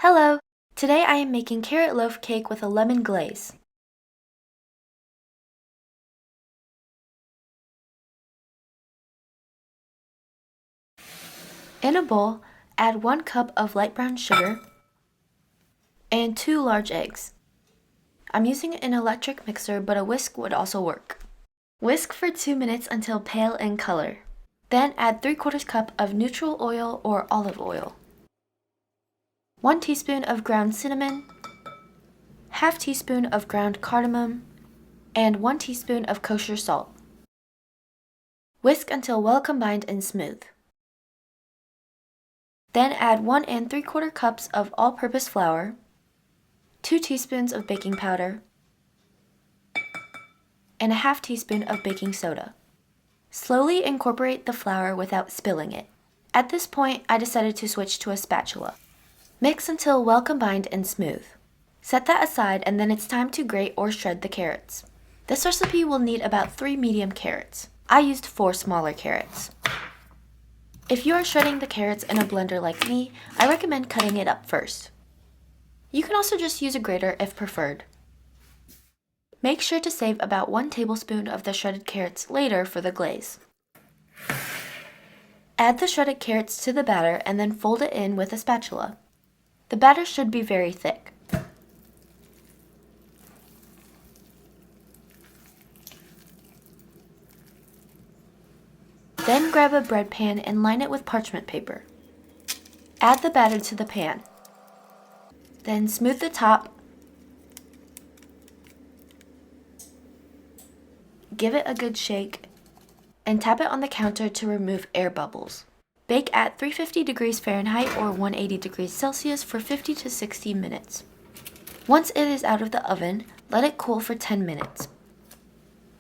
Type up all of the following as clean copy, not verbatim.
Hello! Today I am making carrot loaf cake with a lemon glaze. In a bowl, add 1 cup of light brown sugar and 2 large eggs. I'm using an electric mixer, but a whisk would also work. Whisk for 2 minutes until pale in color. Then add 3/4 cup of neutral oil or olive oil, 1 teaspoon of ground cinnamon, ½ teaspoon of ground cardamom, and 1 teaspoon of kosher salt. Whisk until well combined and smooth. Then add 1 3/4 cups of all-purpose flour, 2 teaspoons of baking powder, and a ½ teaspoon of baking soda. Slowly incorporate the flour without spilling it. At this point, I decided to switch to a spatula. Mix until well combined and smooth. Set that aside, and then it's time to grate or shred the carrots. This recipe will need about 3 medium carrots. I used 4 smaller carrots. If you are shredding the carrots in a blender like me, I recommend cutting it up first. You can also just use a grater if preferred. Make sure to save about 1 tablespoon of the shredded carrots later for the glaze. Add the shredded carrots to the batter and then fold it in with a spatula. The batter should be very thick. Then grab a bread pan and line it with parchment paper. Add the batter to the pan. Then smooth the top. Give it a good shake and tap it on the counter to remove air bubbles. Bake at 350 degrees Fahrenheit or 180 degrees Celsius for 50 to 60 minutes. Once it is out of the oven, let it cool for 10 minutes.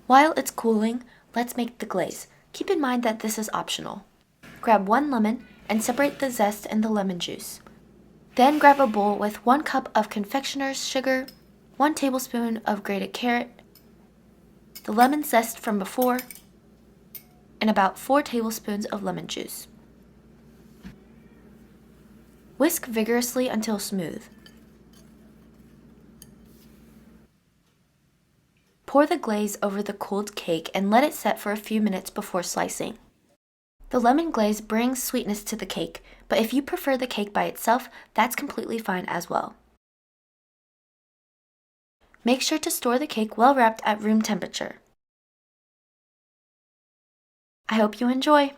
While it's cooling, let's make the glaze. Keep in mind that this is optional. Grab 1 lemon and separate the zest and the lemon juice. Then grab a bowl with 1 cup of confectioners sugar, 1 tablespoon of grated carrot, the lemon zest from before, and about 4 tablespoons of lemon juice. Whisk vigorously until smooth. Pour the glaze over the cooled cake and let it set for a few minutes before slicing. The lemon glaze brings sweetness to the cake, but if you prefer the cake by itself, that's completely fine as well. Make sure to store the cake well wrapped at room temperature. I hope you enjoy!